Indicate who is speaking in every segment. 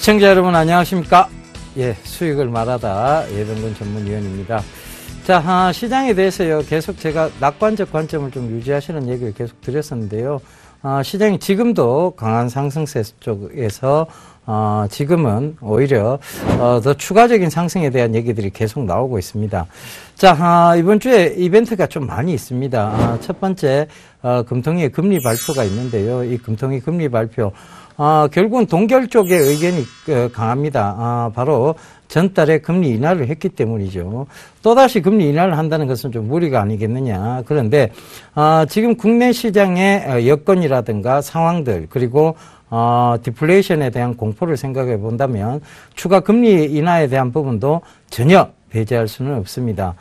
Speaker 1: 시청자 여러분 안녕하십니까? 예, 수익을 말하다 예병근 전문위원입니다. 자, 시장에 대해서요, 계속 제가 낙관적 관점을 좀 유지하시는 얘기를 계속 드렸었는데요. 시장이 지금도 강한 상승세 쪽에서 지금은 오히려 더 추가적인 상승에 대한 얘기들이 계속 나오고 있습니다. 자, 이번 주에 이벤트가 좀 많이 있습니다. 첫 번째 금통위의 금리 발표가 있는데요. 이 금통위 금리 발표 결국은 동결 쪽의 의견이 강합니다. 바로 전달에 금리 인하를 했기 때문이죠. 또다시 금리 인하를 한다는 것은 좀 무리가 아니겠느냐. 그런데 지금 국내 시장의 여건이라든가 상황들 그리고 디플레이션에 대한 공포를 생각해 본다면 추가 금리 인하에 대한 부분도 전혀 배제할 수는 없습니다.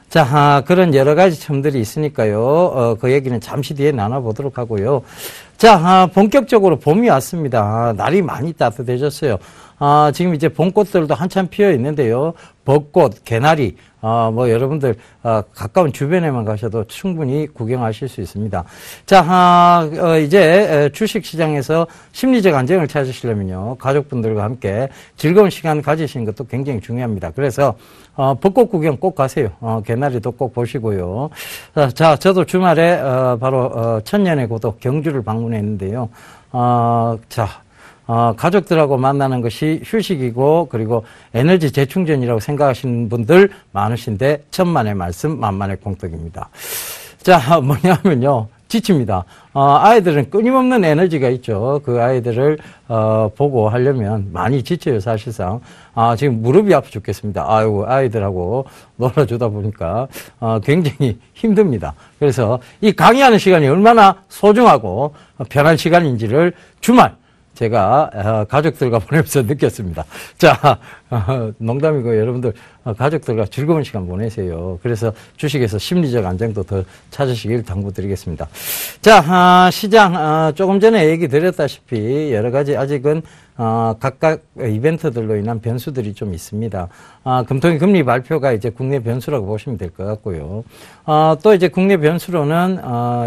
Speaker 1: 자, 그런 여러 가지 점들이 있으니까요. 그 얘기는 잠시 뒤에 나눠보도록 하고요. 자, 본격적으로 봄이 왔습니다. 날이 많이 따뜻해졌어요. 지금 이제 봄꽃들도 한참 피어 있는데요. 벚꽃, 개나리, 뭐 여러분들 가까운 주변에만 가셔도 충분히 구경하실 수 있습니다. 자, 이제 주식시장에서 심리적 안정을 찾으시려면요, 가족분들과 함께 즐거운 시간 가지시는 것도 굉장히 중요합니다. 그래서 벚꽃 구경 꼭 가세요. 개나리도 꼭 보시고요. 자, 저도 주말에 바로 천년의 고도 경주를 방문했는데요. 가족들하고 만나는 것이 휴식이고 그리고 에너지 재충전이라고 생각하시는 분들 많으신데 천만의 말씀 만만의 공덕입니다. 자, 뭐냐면요, 지칩니다. 아이들은 끊임없는 에너지가 있죠. 그 아이들을 보고 하려면 많이 지쳐요, 사실상. 지금 무릎이 아파 죽겠습니다. 아이고, 아이들하고 놀아주다 보니까 굉장히 힘듭니다. 그래서 이 강의하는 시간이 얼마나 소중하고 편한 시간인지를 주말 제가 가족들과 보내면서 느꼈습니다. 자, 농담이고 여러분들 가족들과 즐거운 시간 보내세요. 그래서 주식에서 심리적 안정도 더 찾으시길 당부드리겠습니다. 자, 시장 조금 전에 얘기 드렸다시피 여러 가지 아직은 각각 이벤트들로 인한 변수들이 좀 있습니다. 금통위 금리 발표가 이제 국내 변수라고 보시면 될 것 같고요. 또 이제 국내 변수로는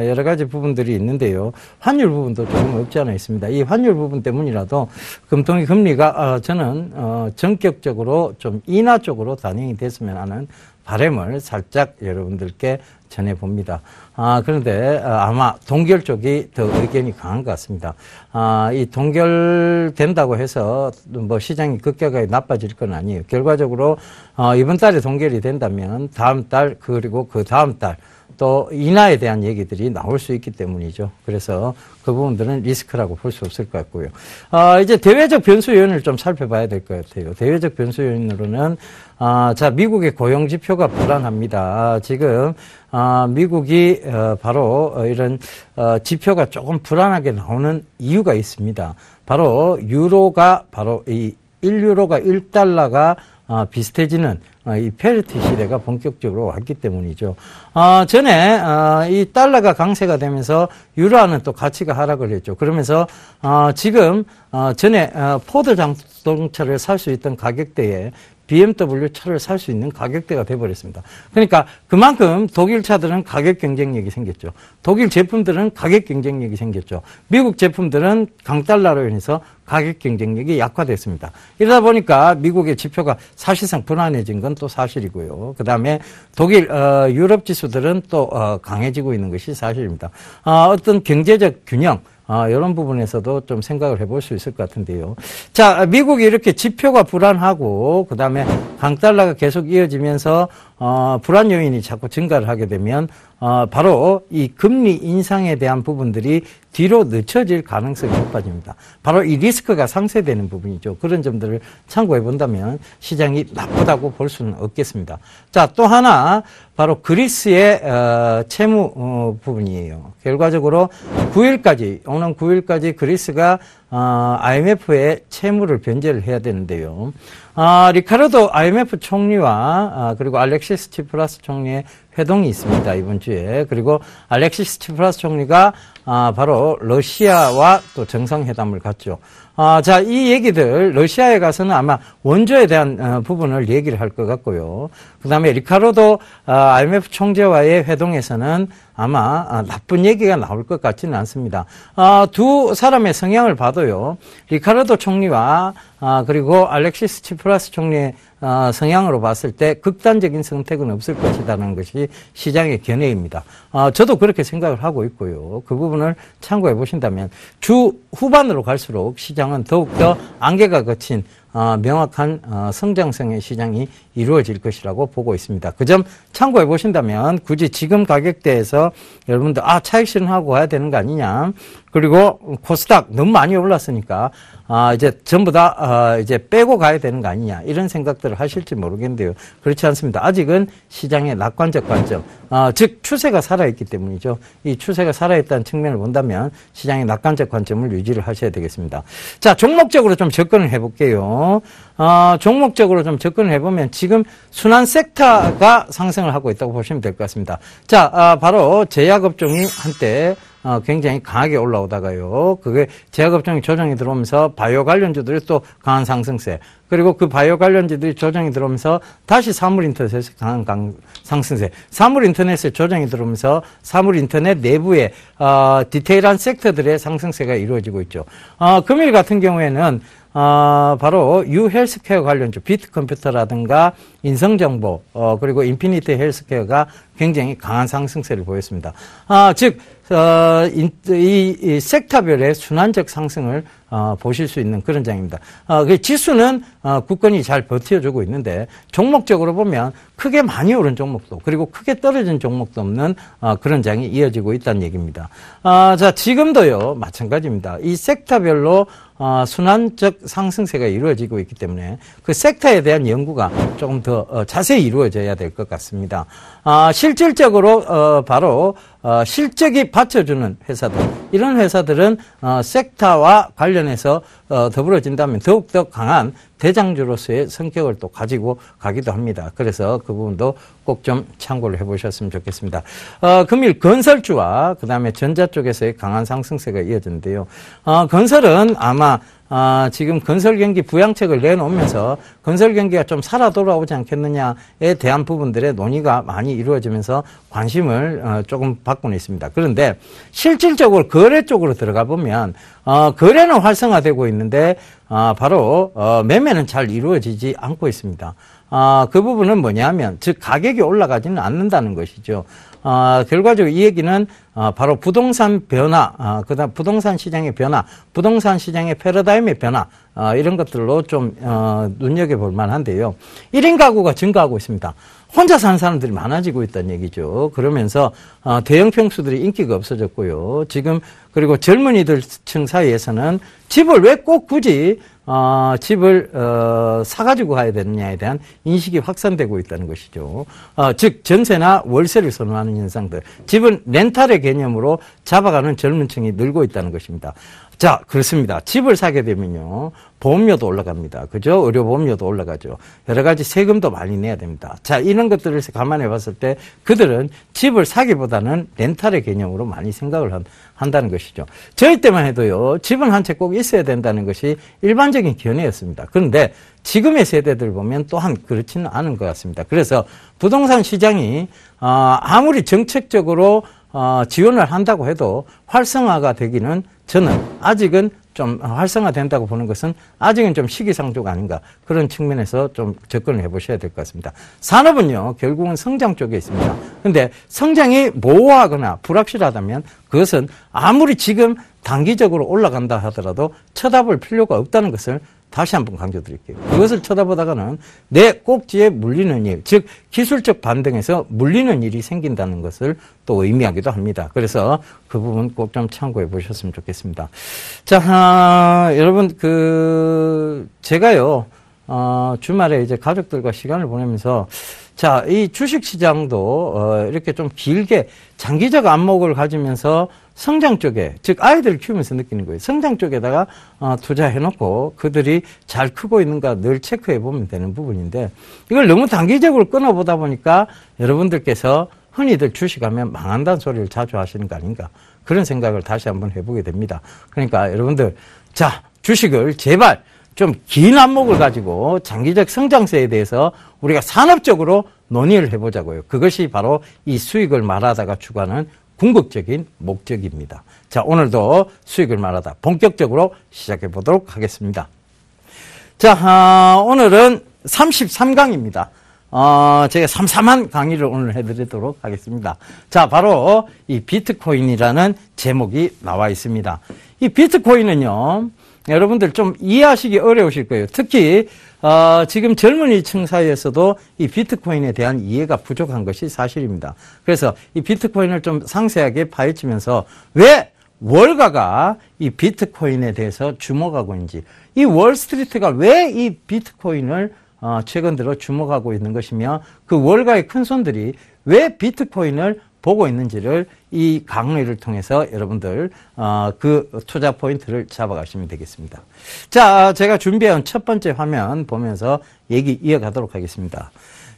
Speaker 1: 여러 가지 부분들이 있는데요. 환율 부분도 조금 없지 않아 있습니다. 이 환율 부분 때문이라도 금통위 금리가 저는 전격적으로 좀 인하 쪽으로 단행이 됐으면 하는 바람을 살짝 여러분들께 전해봅니다. 그런데 아마 동결 쪽이 더 의견이 강한 것 같습니다. 이 동결된다고 해서 뭐 시장이 급격하게 나빠질 건 아니에요. 결과적으로 이번 달에 동결이 된다면 다음 달 그리고 그 다음 달 또 인하에 대한 얘기들이 나올 수 있기 때문이죠. 그래서 그 부분들은 리스크라고 볼 수 없을 것 같고요. 이제 대외적 변수 요인을 좀 살펴봐야 될 것 같아요. 대외적 변수 요인으로는 자, 미국의 고용 지표가 불안합니다. 지금 미국이 바로 이런 지표가 조금 불안하게 나오는 이유가 있습니다. 바로 유로가 바로 이 1유로가 1달러가 비슷해지는 이 페리티 시대가 본격적으로 왔기 때문이죠. 전에 이 달러가 강세가 되면서 유로화는 또 가치가 하락을 했죠. 그러면서 지금 전에 포드 자동차를 살 수 있던 가격대에 BMW 차를 살 수 있는 가격대가 돼버렸습니다. 그러니까 그만큼 독일 차들은 가격 경쟁력이 생겼죠. 독일 제품들은 가격 경쟁력이 생겼죠. 미국 제품들은 강달러로 인해서 가격 경쟁력이 약화됐습니다. 이러다 보니까 미국의 지표가 사실상 불안해진 건 또 사실이고요. 그 다음에 독일, 유럽 지수들은 또 강해지고 있는 것이 사실입니다. 어떤 경제적 균형, 이런 부분에서도 좀 생각을 해볼 수 있을 것 같은데요. 자, 미국이 이렇게 지표가 불안하고 그 다음에 강달러가 계속 이어지면서 불안 요인이 자꾸 증가를 하게 되면 바로 이 금리 인상에 대한 부분들이 뒤로 늦춰질 가능성이 높아집니다. 바로 이 리스크가 상쇄되는 부분이죠. 그런 점들을 참고해 본다면 시장이 나쁘다고 볼 수는 없겠습니다. 자, 또 하나 바로 그리스의 채무 부분이에요. 결과적으로 9일까지 오는 9일까지 그리스가 IMF의 채무를 변제를 해야 되는데요. 리카르도 IMF 총리와 그리고 알렉시스 치프라스 총리의 회동이 있습니다. 이번 주에. 그리고 알렉시스 치프라스 총리가 바로 러시아와 또 정상회담을 갖죠. 자, 이 얘기들 러시아에 가서는 아마 원조에 대한 부분을 얘기를 할 것 같고요. 그다음에 리카르도 IMF 총재와의 회동에서는 아마 나쁜 얘기가 나올 것 같지는 않습니다. 두 사람의 성향을 봐도요. 리카르도 총리와 그리고 알렉시스 치프라스 총리의 성향으로 봤을 때 극단적인 선택은 없을 것이라는 것이 시장의 견해입니다. 저도 그렇게 생각을 하고 있고요. 그 부분을 참고해 보신다면 주 후반으로 갈수록 시장은 더욱더 안개가 걷힌 명확한 성장성의 시장이 이루어질 것이라고 보고 있습니다. 그 점 참고해 보신다면 굳이 지금 가격대에서 여러분들 차익 실현하고 가야 되는 거 아니냐. 그리고 코스닥 너무 많이 올랐으니까 이제 전부 다 이제 빼고 가야 되는 거 아니냐 이런 생각들을 하실지 모르겠는데요. 그렇지 않습니다. 아직은 시장의 낙관적 관점, 즉 추세가 살아있기 때문이죠. 이 추세가 살아있다는 측면을 본다면 시장의 낙관적 관점을 유지를 하셔야 되겠습니다. 자, 종목적으로 좀 접근을 해볼게요. 종목적으로 좀 접근을 해보면 지금 순환 섹터가 상승을 하고 있다고 보시면 될 것 같습니다. 자, 바로 제약업종이 한때 굉장히 강하게 올라오다가요. 그게 제약업종이 조정이 들어오면서 바이오 관련주들이 또 강한 상승세. 그리고 그 바이오 관련주들이 조정이 들어오면서 다시 사물인터넷에 강한 상승세. 사물인터넷에 조정이 들어오면서 사물인터넷 내부에 디테일한 섹터들의 상승세가 이루어지고 있죠. 금일 같은 경우에는 바로 유헬스케어 관련주, 비트컴퓨터라든가 인성정보, 그리고 인피니티 헬스케어가 굉장히 강한 상승세를 보였습니다. 즉, 이 섹터별의 순환적 상승을 보실 수 있는 그런 장입니다. 그 지수는 굳건히 잘 버텨주고 있는데 종목적으로 보면 크게 많이 오른 종목도 그리고 크게 떨어진 종목도 없는 그런 장이 이어지고 있다는 얘기입니다. 자, 지금도요 마찬가지입니다. 이 섹터별로 순환적 상승세가 이루어지고 있기 때문에 그 섹터에 대한 연구가 조금 더 자세히 이루어져야 될 것 같습니다. 실질적으로 바로 실적이 받쳐주는 회사들, 이런 회사들은 섹터와 관련해서 더불어진다면 더욱더 강한 대장주로서의 성격을 또 가지고 가기도 합니다. 그래서 그 부분도 꼭 좀 참고를 해보셨으면 좋겠습니다. 금일 건설주와 그 다음에 전자 쪽에서의 강한 상승세가 이어졌는데요. 건설은 아마 지금 건설 경기 부양책을 내놓으면서 건설 경기가 좀 살아 돌아오지 않겠느냐에 대한 부분들의 논의가 많이 이루어지면서 관심을 조금 받고는 있습니다. 그런데 실질적으로 거래 쪽으로 들어가 보면 거래는 활성화되고 있는데 바로 매매는 잘 이루어지지 않고 있습니다. 그 부분은 뭐냐면 즉 가격이 올라가지는 않는다는 것이죠. 결과적으로 이 얘기는 바로 부동산 변화, 그다음 부동산 시장의 변화, 부동산 시장의 패러다임의 변화 이런 것들로 좀 눈여겨볼 만한데요. 1인 가구가 증가하고 있습니다. 혼자 사는 사람들이 많아지고 있다는 얘기죠. 그러면서 대형 평수들이 인기가 없어졌고요. 지금 그리고 젊은이들 층 사이에서는 집을 왜 꼭 굳이 집을 사가지고 가야 되느냐에 대한 인식이 확산되고 있다는 것이죠. 즉 전세나 월세를 선호하는 현상들, 집은 렌탈의 개념으로 잡아가는 젊은 층이 늘고 있다는 것입니다. 자, 그렇습니다. 집을 사게 되면요, 보험료도 올라갑니다. 그죠? 의료보험료도 올라가죠. 여러 가지 세금도 많이 내야 됩니다. 자, 이런 것들을 감안해 봤을 때 그들은 집을 사기보다는 렌탈의 개념으로 많이 생각을 한다는 것이죠. 저희 때만 해도요, 집은 한 채 꼭 있어야 된다는 것이 일반적인 견해였습니다. 그런데 지금의 세대들 보면 또한 그렇지는 않은 것 같습니다. 그래서 부동산 시장이 아무리 정책적으로 지원을 한다고 해도 활성화가 되기는 저는 아직은 좀 활성화된다고 보는 것은 아직은 좀 시기상조가 아닌가, 그런 측면에서 좀 접근을 해보셔야 될 것 같습니다. 산업은요, 결국은 성장 쪽에 있습니다. 근데 성장이 모호하거나 불확실하다면 그것은 아무리 지금 단기적으로 올라간다 하더라도 쳐다볼 필요가 없다는 것을 다시 한번 강조드릴게요. 그것을 쳐다보다가는 내 꼭지에 물리는 일, 즉 기술적 반등에서 물리는 일이 생긴다는 것을 또 의미하기도 합니다. 그래서 그 부분 꼭 좀 참고해 보셨으면 좋겠습니다. 자, 여러분 제가요 주말에 이제 가족들과 시간을 보내면서 자, 이 주식시장도 이렇게 좀 길게 장기적 안목을 가지면서 성장 쪽에, 즉 아이들을 키우면서 느끼는 거예요. 성장 쪽에다가 투자해놓고 그들이 잘 크고 있는가 늘 체크해 보면 되는 부분인데, 이걸 너무 단기적으로 끊어보다 보니까 여러분들께서 흔히들 주식하면 망한다는 소리를 자주 하시는 거 아닌가. 그런 생각을 다시 한번 해보게 됩니다. 그러니까 여러분들, 자, 주식을 제발 좀 긴 안목을 가지고 장기적 성장세에 대해서 우리가 산업적으로 논의를 해보자고요. 그것이 바로 이 수익을 말하다가 추구하는 궁극적인 목적입니다. 자, 오늘도 수익을 말하다 본격적으로 시작해 보도록 하겠습니다. 자, 오늘은 33강입니다. 제가 삼삼한 강의를 오늘 해드리도록 하겠습니다. 자, 바로 이 비트코인이라는 제목이 나와 있습니다. 이 비트코인은요, 여러분들 좀 이해하시기 어려우실 거예요. 특히 지금 젊은이층 사이에서도 이 비트코인에 대한 이해가 부족한 것이 사실입니다. 그래서 이 비트코인을 좀 상세하게 파헤치면서 왜 월가가 이 비트코인에 대해서 주목하고 있는지, 이 월스트리트가 왜 이 비트코인을 최근 들어 주목하고 있는 것이며, 그 월가의 큰손들이 왜 비트코인을 보고 있는지를 이 강의를 통해서 여러분들 그 투자 포인트를 잡아가시면 되겠습니다. 자, 제가 준비한 첫 번째 화면 보면서 얘기 이어가도록 하겠습니다.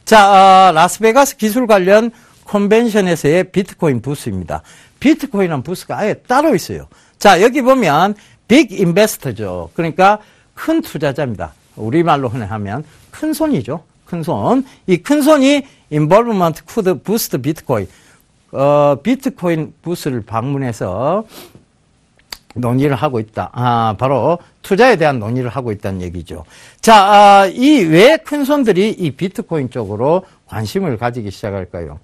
Speaker 1: 자, 라스베가스 기술 관련 컨벤션에서의 비트코인 부스입니다. 비트코인은 부스가 아예 따로 있어요. 자, 여기 보면 빅 인베스터죠. 그러니까 큰 투자자입니다. 우리말로 흔히 하면 큰 손이죠. 큰 손. 이 큰 손이 involvement could boost 비트코인. 비트코인 부스를 방문해서 논의를 하고 있다. 바로 투자에 대한 논의를 하고 있다는 얘기죠. 자, 이 왜 큰 손들이 이 비트코인 쪽으로 관심을 가지기 시작할까요?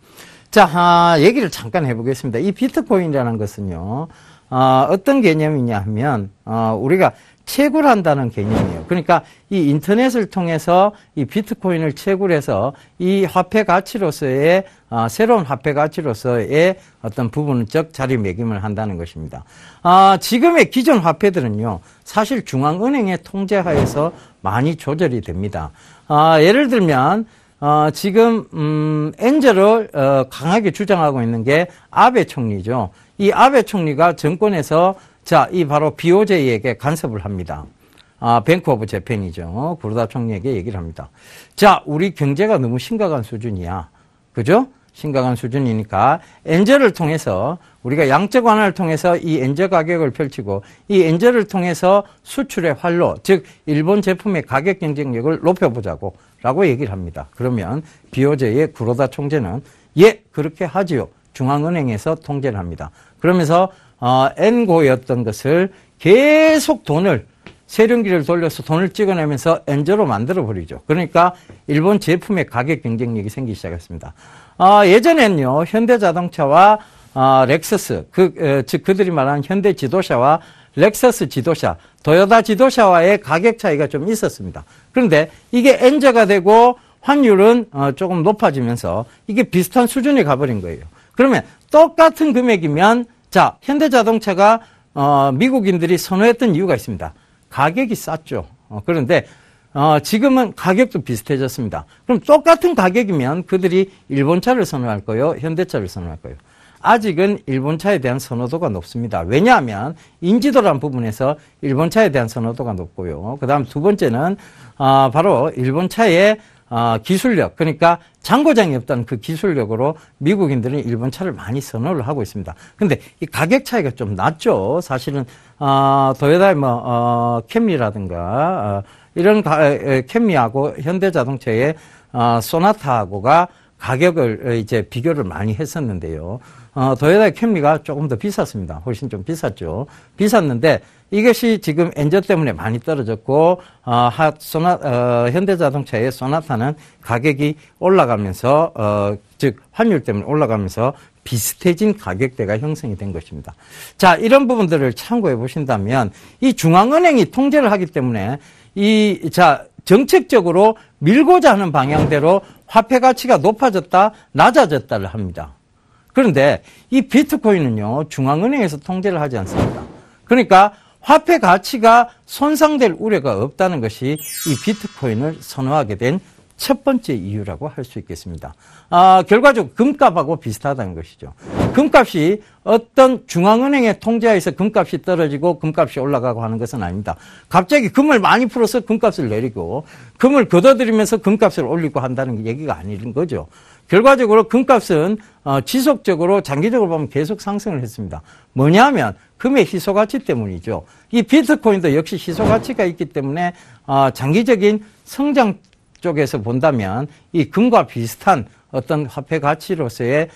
Speaker 1: 자, 얘기를 잠깐 해보겠습니다. 이 비트코인이라는 것은요, 어떤 개념이냐 하면, 우리가 채굴 한다는 개념이에요. 그러니까 이 인터넷을 통해서 이 비트코인을 채굴해서 이 화폐 가치로서의, 새로운 화폐 가치로서의 어떤 부분적 자리매김을 한다는 것입니다. 지금의 기존 화폐들은요, 사실 중앙은행의 통제하에서 많이 조절이 됩니다. 예를 들면, 지금, 엔저를, 강하게 주장하고 있는 게 아베 총리죠. 이 아베 총리가 정권에서 자, 이 바로 BOJ에게 간섭을 합니다. 뱅크 오브 재팬이죠. 구로다 총리에게 얘기를 합니다. 자, 우리 경제가 너무 심각한 수준이야. 그죠? 심각한 수준이니까 엔저를 통해서 우리가 양적 완화를 통해서 이 엔저 가격을 펼치고 이 엔저를 통해서 수출의 활로, 즉 일본 제품의 가격 경쟁력을 높여보자고 라고 얘기를 합니다. 그러면 BOJ의 구로다 총재는 예, 그렇게 하지요. 중앙은행에서 통제를 합니다. 그러면서 엔고였던 것을 계속 세련기를 돌려서 돈을 찍어내면서 엔저로 만들어버리죠. 그러니까 일본 제품의 가격 경쟁력이 생기기 시작했습니다. 예전에는요, 현대자동차와 렉서스, 즉 그들이 말하는 현대지도샤와 렉서스 지도샤, 도요타 지도샤와의 가격 차이가 좀 있었습니다. 그런데 이게 엔저가 되고 환율은 조금 높아지면서 이게 비슷한 수준에 가버린 거예요. 그러면 똑같은 금액이면 자, 현대자동차가 미국인들이 선호했던 이유가 있습니다. 가격이 쌌죠. 그런데 지금은 가격도 비슷해졌습니다. 그럼 똑같은 가격이면 그들이 일본차를 선호할 거요, 현대차를 선호할 거요? 아직은 일본차에 대한 선호도가 높습니다. 왜냐하면 인지도란 부분에서 일본차에 대한 선호도가 높고요. 그 다음 두 번째는 바로 일본차의 기술력, 그러니까 장고장이 없다는 그 기술력으로 미국인들은 일본 차를 많이 선호를 하고 있습니다. 근데 이 가격 차이가 좀 낮죠. 사실은 도요타의 캠리라든가 이런 캠리하고 현대자동차의 소나타하고가 가격을 이제 비교를 많이 했었는데요. 도요타의 캠리가 조금 더 비쌌습니다. 훨씬 좀 비쌌죠. 비쌌는데 이것이 지금 엔저 때문에 많이 떨어졌고, 현대자동차의 소나타는 가격이 올라가면서, 즉, 환율 때문에 올라가면서 비슷해진 가격대가 형성이 된 것입니다. 자, 이런 부분들을 참고해 보신다면, 이 중앙은행이 통제를 하기 때문에, 정책적으로 밀고자 하는 방향대로 화폐 가치가 높아졌다, 낮아졌다를 합니다. 그런데 이 비트코인은요, 중앙은행에서 통제를 하지 않습니다. 그러니까 화폐 가치가 손상될 우려가 없다는 것이 이 비트코인을 선호하게 된 첫 번째 이유라고 할 수 있겠습니다. 결과적으로 금값하고 비슷하다는 것이죠. 금값이 어떤 중앙은행의 통제하에서 금값이 떨어지고 금값이 올라가고 하는 것은 아닙니다. 갑자기 금을 많이 풀어서 금값을 내리고 금을 걷어들이면서 금값을 올리고 한다는 얘기가 아닌 거죠. 결과적으로 금값은 지속적으로 장기적으로 보면 계속 상승을 했습니다. 뭐냐면 금의 희소가치 때문이죠. 이 비트코인도 역시 희소가치가 있기 때문에 장기적인 성장 쪽에서 본다면 이 금과 비슷한 어떤 화폐 가치로서의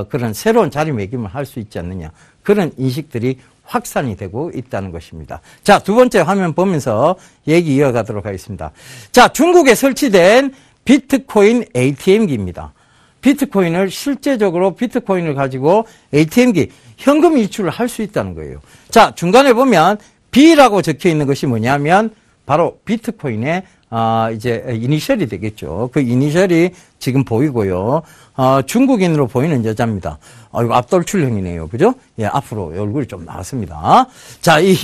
Speaker 1: 그런 새로운 자리매김을 할 수 있지 않느냐, 그런 인식들이 확산이 되고 있다는 것입니다. 자, 두 번째 화면 보면서 얘기 이어가도록 하겠습니다. 자, 중국에 설치된 비트코인 ATM기입니다. 비트코인을 실제적으로 비트코인을 가지고 ATM기 현금 이출을 할 수 있다는 거예요. 자, 중간에 보면 B라고 적혀 있는 것이 뭐냐면 바로 비트코인의 이제 이니셜이 되겠죠. 그 이니셜이 지금 보이고요. 중국인으로 보이는 여자입니다. 이거 앞돌출형이네요. 그죠? 예, 앞으로 얼굴이 좀 나왔습니다. 자, 이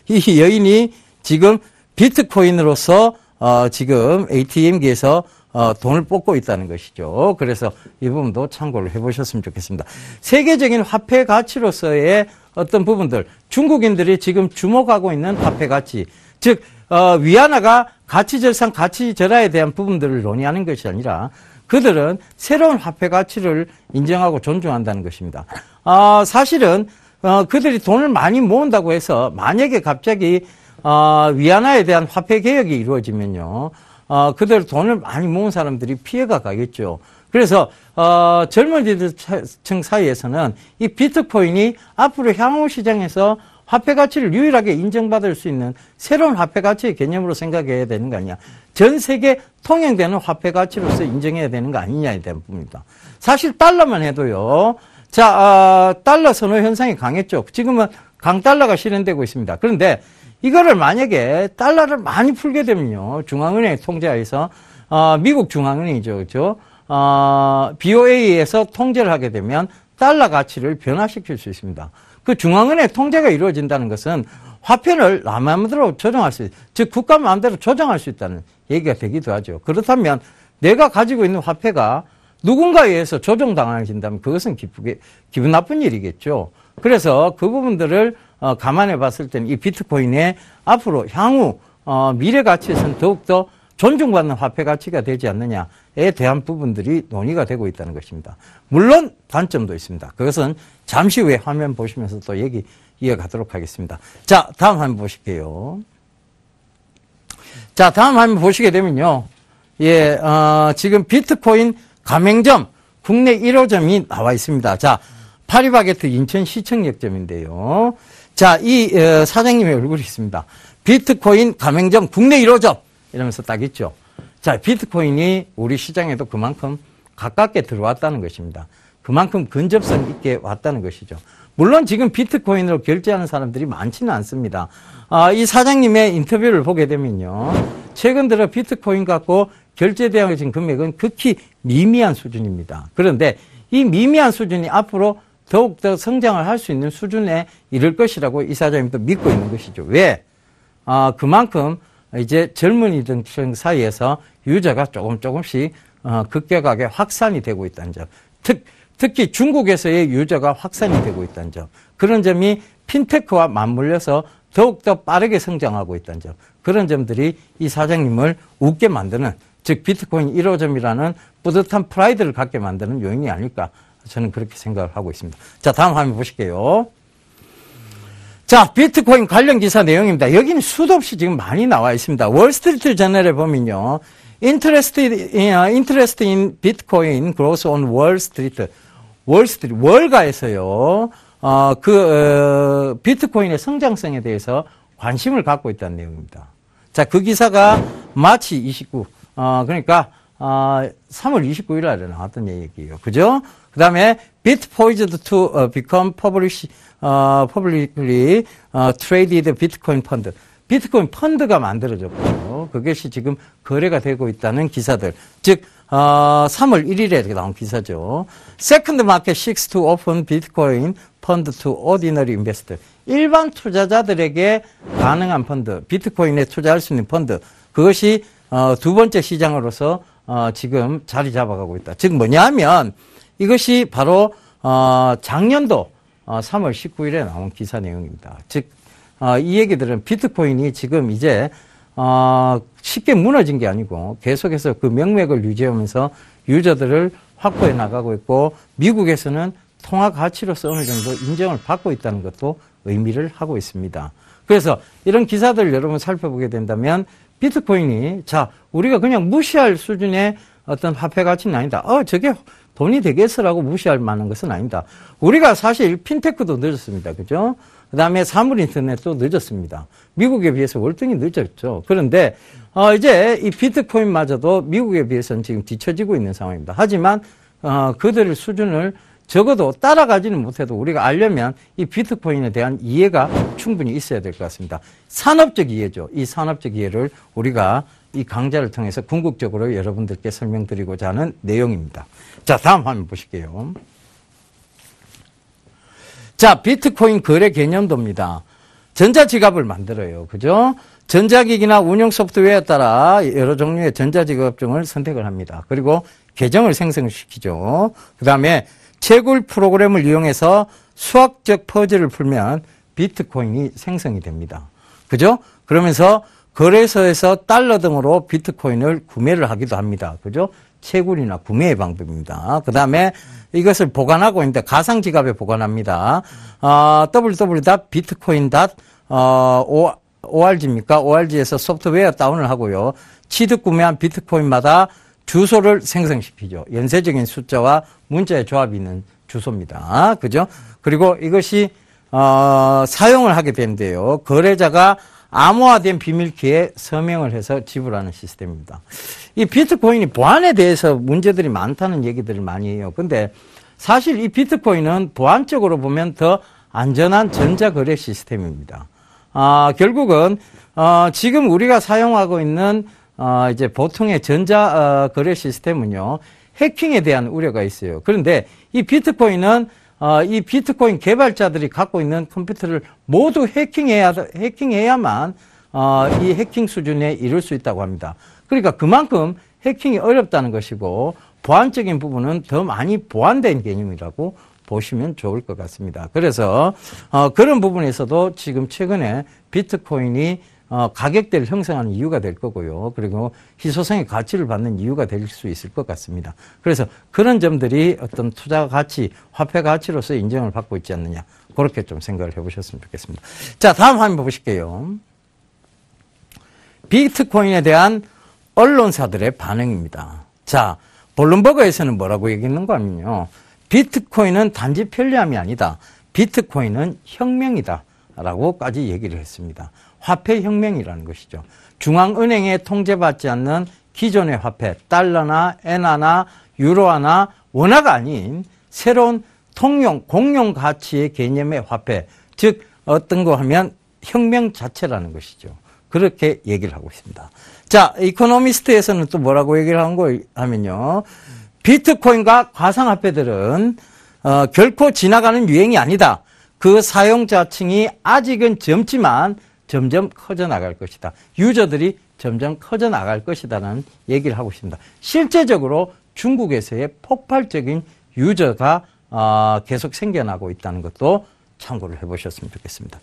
Speaker 1: 여인이 지금 비트코인으로서 지금 ATM기에서 돈을 뽑고 있다는 것이죠. 그래서 이 부분도 참고를 해보셨으면 좋겠습니다. 세계적인 화폐 가치로서의 어떤 부분들, 중국인들이 지금 주목하고 있는 화폐 가치, 즉 위안화가 가치절상, 가치절하에 대한 부분들을 논의하는 것이 아니라 그들은 새로운 화폐 가치를 인정하고 존중한다는 것입니다. 사실은 그들이 돈을 많이 모은다고 해서 만약에 갑자기 위안화에 대한 화폐 개혁이 이루어지면요, 그들 돈을 많이 모은 사람들이 피해가 가겠죠. 그래서 젊은이들 사이에서는 이 비트코인이 앞으로 향후 시장에서 화폐 가치를 유일하게 인정받을 수 있는 새로운 화폐 가치의 개념으로 생각해야 되는 거 아니냐. 전 세계 통용되는 화폐 가치로서 인정해야 되는 거 아니냐에 대한 부분입니다. 사실 달러만 해도요. 자, 달러 선호 현상이 강했죠. 지금은 강달러가 실현되고 있습니다. 그런데 이거를 만약에 달러를 많이 풀게 되면요. 중앙은행의 통제하에서 미국 중앙은행이죠. 그렇죠? BOA에서 통제를 하게 되면 달러 가치를 변화시킬 수 있습니다. 그 중앙은행 통제가 이루어진다는 것은 화폐를 마음대로 조정할 수, 즉 국가 마음대로 조정할 수 있다는 얘기가 되기도 하죠. 그렇다면 내가 가지고 있는 화폐가 누군가에 의해서 조정당해진다면 그것은 기분 나쁜 일이겠죠. 그래서 그 부분들을 감안해 봤을 때는 이 비트코인의 앞으로 향후 미래 가치에서는 더욱더 존중받는 화폐 가치가 되지 않느냐에 대한 부분들이 논의가 되고 있다는 것입니다. 물론 단점도 있습니다. 그것은 잠시 후에 화면 보시면서 또 얘기 이어가도록 하겠습니다. 자, 다음 화면 보실게요. 자, 다음 화면 보시게 되면요. 예, 지금 비트코인 가맹점 국내 1호점이 나와 있습니다. 자, 파리바게트 인천시청역점인데요. 자, 이 사장님의 얼굴이 있습니다. 비트코인 가맹점 국내 1호점 이러면서 딱 있죠. 자, 비트코인이 우리 시장에도 그만큼 가깝게 들어왔다는 것입니다. 그만큼 근접성 있게 왔다는 것이죠. 물론 지금 비트코인으로 결제하는 사람들이 많지는 않습니다. 이 사장님의 인터뷰를 보게 되면요. 최근 들어 비트코인 갖고 결제되어진 금액은 극히 미미한 수준입니다. 그런데 이 미미한 수준이 앞으로 더욱더 성장을 할 수 있는 수준에 이를 것이라고 이 사장님도 믿고 있는 것이죠. 왜? 그만큼 이제 젊은이들 사이에서 유저가 조금씩 급격하게 확산이 되고 있다는 점. 특히 중국에서의 유저가 확산이 되고 있다는 점. 그런 점이 핀테크와 맞물려서 더욱더 빠르게 성장하고 있다는 점. 그런 점들이 이 사장님을 웃게 만드는, 즉 비트코인 1호점이라는 뿌듯한 프라이드를 갖게 만드는 요인이 아닐까, 저는 그렇게 생각을 하고 있습니다. 자, 다음 화면 보실게요. 자, 비트코인 관련 기사 내용입니다. 여기는 수도 없이 지금 많이 나와 있습니다. 월스트리트 저널에 보면요. Interest in Bitcoin grows on Wall Street. 월가에서요. 비트코인의 성장성에 대해서 관심을 갖고 있다는 내용입니다. 자, 그 기사가 마치 29, 그러니까 3월 29일 날에 나왔던 얘기예요. 그죠? 그 다음에 Bit poised to become publicly traded Bitcoin fund. 비트코인 펀드가 만들어졌고요. 그것이 지금 거래가 되고 있다는 기사들. 즉 3월 1일에 나온 기사죠. Second market seeks to open Bitcoin fund to ordinary investor. 일반 투자자들에게 가능한 펀드, 비트코인에 투자할 수 있는 펀드. 그것이 두 번째 시장으로서 지금 자리 잡아가고 있다. 즉 뭐냐 하면 이것이 바로 작년도 3월 19일에 나온 기사 내용입니다. 즉 이 얘기들은 비트코인이 지금 이제 쉽게 무너진 게 아니고 계속해서 그 명맥을 유지하면서 유저들을 확보해 나가고 있고 미국에서는 통화 가치로서 어느 정도 인정을 받고 있다는 것도 의미를 하고 있습니다. 그래서 이런 기사들 여러분 살펴보게 된다면 비트코인이 자 우리가 그냥 무시할 수준의 어떤 화폐 가치는 아니다. 저게 돈이 되겠어라고 무시할 만한 것은 아닙니다. 우리가 사실 핀테크도 늦었습니다. 그죠? 그 다음에 사물 인터넷도 늦었습니다. 미국에 비해서 월등히 늦었죠. 그런데 이제 이 비트코인마저도 미국에 비해서는 지금 뒤처지고 있는 상황입니다. 하지만 그들의 수준을 적어도 따라가지는 못해도 우리가 알려면 이 비트코인에 대한 이해가 충분히 있어야 될 것 같습니다. 산업적 이해죠. 이 산업적 이해를 우리가 이 강좌를 통해서 궁극적으로 여러분들께 설명드리고자 하는 내용입니다. 자, 다음 화면 보실게요. 자, 비트코인 거래 개념도입니다. 전자지갑을 만들어요. 그죠? 전자기기나 운영 소프트웨어에 따라 여러 종류의 전자지갑종을 선택을 합니다. 그리고 계정을 생성시키죠. 그 다음에 채굴 프로그램을 이용해서 수학적 퍼즐을 풀면 비트코인이 생성이 됩니다. 그죠? 그러면서 거래소에서 달러 등으로 비트코인을 구매를 하기도 합니다. 그죠? 채굴이나 구매의 방법입니다. 그 다음에 이것을 보관하고 있는데 가상지갑에 보관합니다. www.bitcoin.org입니까? org에서 소프트웨어 다운을 하고요. 취득 구매한 비트코인마다 주소를 생성시키죠. 연쇄적인 숫자와 문자의 조합이 있는 주소입니다. 그죠? 그리고 이것이 사용을 하게 되는데요. 거래자가 암호화된 비밀키에 서명을 해서 지불하는 시스템입니다. 이 비트코인이 보안에 대해서 문제들이 많다는 얘기들을 많이 해요. 근데 사실 이 비트코인은 보안적으로 보면 더 안전한 전자거래 시스템입니다. 결국은 지금 우리가 사용하고 있는 이제 보통의 전자거래 시스템은요, 해킹에 대한 우려가 있어요. 그런데 이 비트코인은 이 비트코인 개발자들이 갖고 있는 컴퓨터를 모두 해킹해야만 이 해킹 수준에 이를 수 있다고 합니다. 그러니까 그만큼 해킹이 어렵다는 것이고 보안적인 부분은 더 많이 보완된 개념이라고 보시면 좋을 것 같습니다. 그래서 그런 부분에서도 지금 최근에 비트코인이 가격대를 형성하는 이유가 될 거고요. 그리고 희소성의 가치를 받는 이유가 될 수 있을 것 같습니다. 그래서 그런 점들이 어떤 투자 가치, 화폐 가치로서 인정을 받고 있지 않느냐. 그렇게 좀 생각을 해보셨으면 좋겠습니다. 자, 다음 화면 보실게요. 비트코인에 대한 언론사들의 반응입니다. 자, 블룸버그에서는 뭐라고 얘기했는가 하면요. 비트코인은 단지 편리함이 아니다. 비트코인은 혁명이다. 라고까지 얘기를 했습니다. 화폐 혁명이라는 것이죠. 중앙은행에 통제받지 않는 기존의 화폐, 달러나 엔화나 유로화나 원화가 아닌 새로운 통용, 공용 가치의 개념의 화폐, 즉 어떤 거 하면 혁명 자체라는 것이죠. 그렇게 얘기를 하고 있습니다. 자, 이코노미스트에서는 또 뭐라고 얘기를 한 거 하면요. 비트코인과 가상화폐들은 결코 지나가는 유행이 아니다. 그 사용자층이 아직은 젊지만 점점 커져나갈 것이다. 유저들이 점점 커져나갈 것이다라는 얘기를 하고 있습니다. 실제적으로 중국에서의 폭발적인 유저가 계속 생겨나고 있다는 것도 참고를 해보셨으면 좋겠습니다.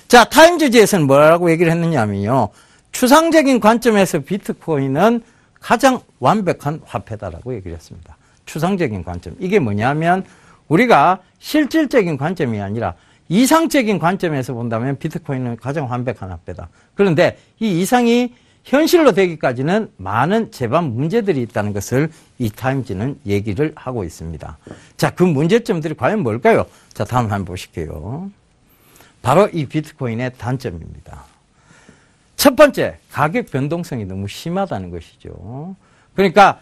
Speaker 1: 자, 타임즈지에서는 뭐라고 얘기를 했느냐 하면요. 추상적인 관점에서 비트코인은 가장 완벽한 화폐다라고 얘기를 했습니다. 추상적인 관점. 이게 뭐냐면 우리가 실질적인 관점이 아니라 이상적인 관점에서 본다면 비트코인은 가장 완벽한 화폐다. 그런데 이 이상이 현실로 되기까지는 많은 제반 문제들이 있다는 것을 이 타임즈는 얘기를 하고 있습니다. 자, 그 문제점들이 과연 뭘까요? 자, 다음 한번 보실게요. 바로 이 비트코인의 단점입니다. 첫 번째, 가격 변동성이 너무 심하다는 것이죠. 그러니까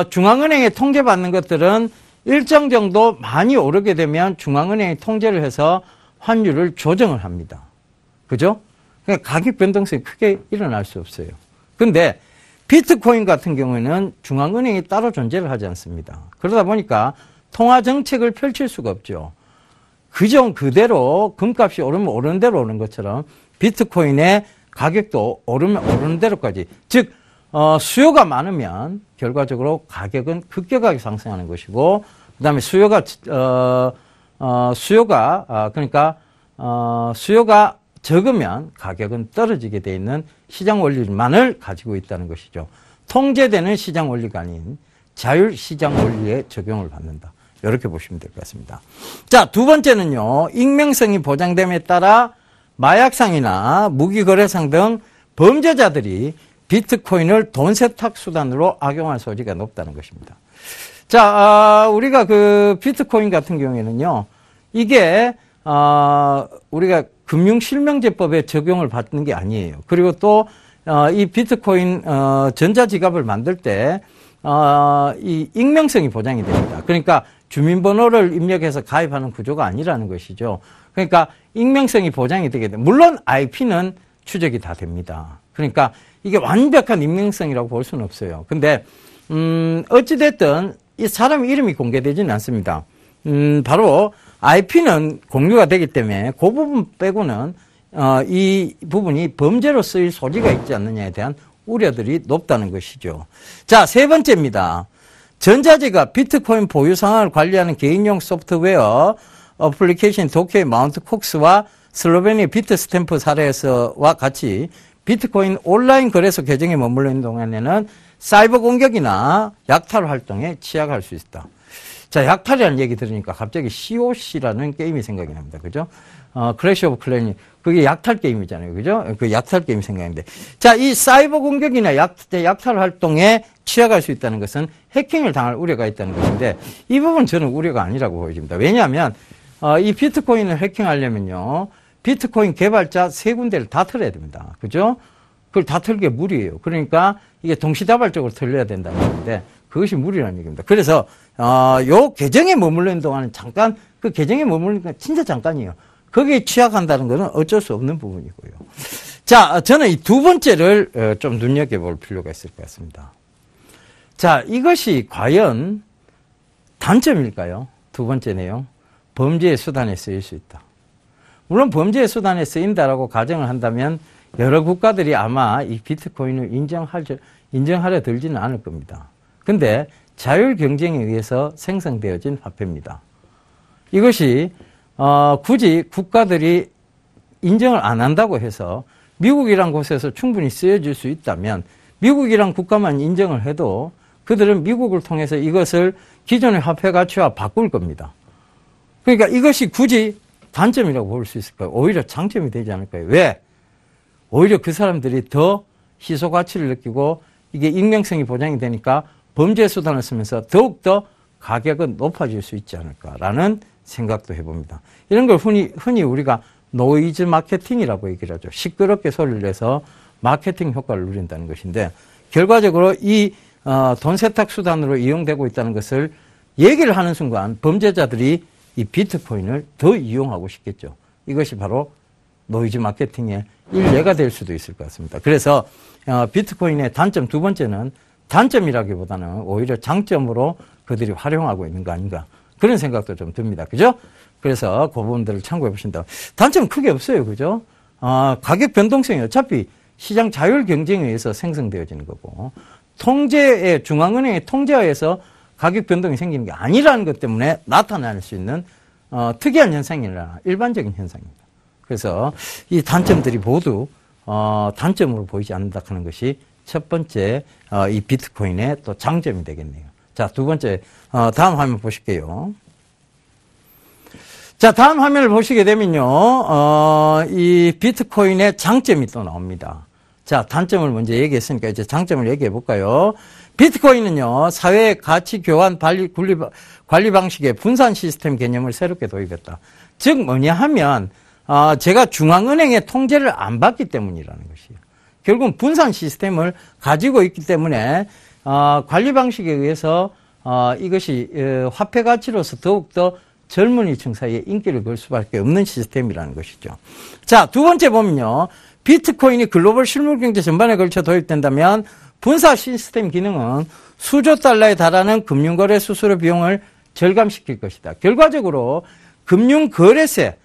Speaker 1: 중앙은행에 통제받는 것들은 일정 정도 많이 오르게 되면 중앙은행이 통제를 해서 환율을 조정을 합니다. 그죠? 그러니까 가격 변동성이 크게 일어날 수 없어요. 근데 비트코인 같은 경우에는 중앙은행이 따로 존재를 하지 않습니다. 그러다 보니까 통화 정책을 펼칠 수가 없죠. 그전 그대로 금값이 오르면 오르는 대로 오르는 것처럼 비트코인의 가격도 오르면 오르는 대로까지, 즉 수요가 많으면 결과적으로 가격은 급격하게 상승하는 것이고, 그 다음에 수요가 적으면 가격은 떨어지게 돼 있는 시장 원리만을 가지고 있다는 것이죠. 통제되는 시장 원리가 아닌 자율 시장 원리에 적용을 받는다. 이렇게 보시면 될 것 같습니다. 자, 두 번째는요, 익명성이 보장됨에 따라 마약상이나 무기거래상 등 범죄자들이 비트코인을 돈 세탁 수단으로 악용할 소지가 높다는 것입니다. 자, 우리가 그 비트코인 같은 경우에는요, 이게, 우리가 금융실명제법에 적용을 받는 게 아니에요. 그리고 또, 이 비트코인, 전자지갑을 만들 때, 이 익명성이 보장이 됩니다. 그러니까 주민번호를 입력해서 가입하는 구조가 아니라는 것이죠. 그러니까 익명성이 보장이 되게 됩니다. 물론 IP는 추적이 다 됩니다. 그러니까 이게 완벽한 익명성이라고 볼 수는 없어요. 근데, 어찌됐든 이 사람 이름이 공개되지는 않습니다. 바로 IP는 공유가 되기 때문에 그 부분 빼고는, 이 부분이 범죄로 쓰일 소지가 있지 않느냐에 대한 우려들이 높다는 것이죠. 자, 세 번째입니다. 전자지갑 비트코인 보유 상황을 관리하는 개인용 소프트웨어 어플리케이션 도쿄의 마운트 콕스와 슬로베니아 비트스탬프 사례에서와 같이 비트코인 온라인 거래소 계정에 머물러 있는 동안에는 사이버 공격이나 약탈 활동에 취약할 수 있다. 자, 약탈이라는 얘기 들으니까 갑자기 COC라는 게임이 생각이 납니다. 그죠? 클래시 오브 클랜이, 그게 약탈 게임이잖아요. 그죠? 그 약탈 게임이 생각나는데. 자, 이 사이버 공격이나 약탈 활동에 취약할 수 있다는 것은 해킹을 당할 우려가 있다는 것인데, 이 부분은 저는 우려가 아니라고 보여집니다. 왜냐하면, 이 비트코인을 해킹하려면요, 비트코인 개발자 3군데를 다 틀어야 됩니다. 그죠? 그걸 다 틀게 무리예요. 그러니까 이게 동시다발적으로 틀려야 된다는 건데, 그것이 무리라는 얘기입니다. 그래서, 요 계정에 머물러 있는 동안은 잠깐, 그 계정에 머물르니까 진짜 잠깐이에요. 거기에 취약한다는 것은 어쩔 수 없는 부분이고요. 자, 저는 이 두 번째를 좀 눈여겨볼 필요가 있을 것 같습니다. 자, 이것이 과연 단점일까요? 두 번째 내용. 범죄의 수단에 쓰일 수 있다. 물론 범죄의 수단에 쓰인다라고 가정을 한다면 여러 국가들이 아마 이 비트코인을 인정하려 들지는 않을 겁니다. 근데 자율 경쟁에 의해서 생성되어진 화폐입니다. 이것이 굳이 국가들이 인정을 안 한다고 해서 미국이란 곳에서 충분히 쓰여질 수 있다면 미국이란 국가만 인정을 해도 그들은 미국을 통해서 이것을 기존의 화폐 가치와 바꿀 겁니다. 그러니까 이것이 굳이 단점이라고 볼 수 있을까요? 오히려 장점이 되지 않을까요? 왜? 오히려 그 사람들이 더 희소 가치를 느끼고 이게 익명성이 보장이 되니까 범죄 수단을 쓰면서 더욱더 가격은 높아질 수 있지 않을까라는 생각도 해봅니다. 이런 걸 흔히 우리가 노이즈 마케팅이라고 얘기를 하죠. 시끄럽게 소리를 내서 마케팅 효과를 누린다는 것인데, 결과적으로 이 돈 세탁 수단으로 이용되고 있다는 것을 얘기를 하는 순간 범죄자들이 이 비트코인을 더 이용하고 싶겠죠. 이것이 바로 노이즈 마케팅의 일례가 될 수도 있을 것 같습니다. 그래서 비트코인의 단점 두 번째는 단점이라기보다는 오히려 장점으로 그들이 활용하고 있는 거 아닌가, 그런 생각도 좀 듭니다. 그죠? 그래서 그 부분들을 참고해 보신다. 단점은 크게 없어요. 그죠? 가격 변동성이 어차피 시장 자율 경쟁에 의해서 생성되어지는 거고, 중앙은행의 통제하에서 가격 변동이 생기는 게 아니라는 것 때문에 나타날 수 있는 특이한 현상이라 일반적인 현상입니다. 그래서 이 단점들이 모두 단점으로 보이지 않는다 하는 것이 첫 번째 이 비트코인의 또 장점이 되겠네요. 자, 두 번째 다음 화면 보실게요. 자, 다음 화면을 보시게 되면요, 이 비트코인의 장점이 또 나옵니다. 자, 단점을 먼저 얘기했으니까 이제 장점을 얘기해 볼까요? 비트코인은요, 사회 가치 교환 관리 방식의 분산 시스템 개념을 새롭게 도입했다. 즉, 뭐냐 하면, 제가 중앙은행의 통제를 안 받기 때문이라는 것이에요. 결국은 분산 시스템을 가지고 있기 때문에, 관리 방식에 의해서, 이것이, 화폐 가치로서 더욱더 젊은이층 사이에 인기를 걸 수밖에 없는 시스템이라는 것이죠. 자, 두 번째 보면요. 비트코인이 글로벌 실물 경제 전반에 걸쳐 도입된다면 분산 시스템 기능은 수조 달러에 달하는 금융거래 수수료 비용을 절감시킬 것이다. 결과적으로 금융거래세,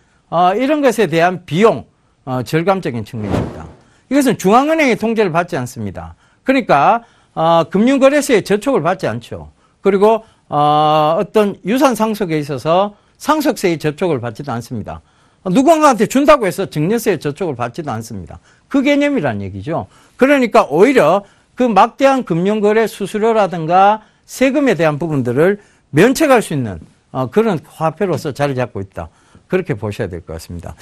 Speaker 1: 이런 것에 대한 비용, 절감적인 측면입니다. 이것은 중앙은행의 통제를 받지 않습니다. 그러니까 금융거래소에 저촉을 받지 않죠. 그리고 어떤 유산 상속에 있어서 상속세의 저촉을 받지도 않습니다. 누군가한테 준다고 해서 증여세의 저촉을 받지도 않습니다. 그 개념이란 얘기죠. 그러니까 오히려 그 막대한 금융거래 수수료라든가 세금에 대한 부분들을 면책할 수 있는 그런 화폐로서 자리 잡고 있다. 그렇게 보셔야 될 것 같습니다.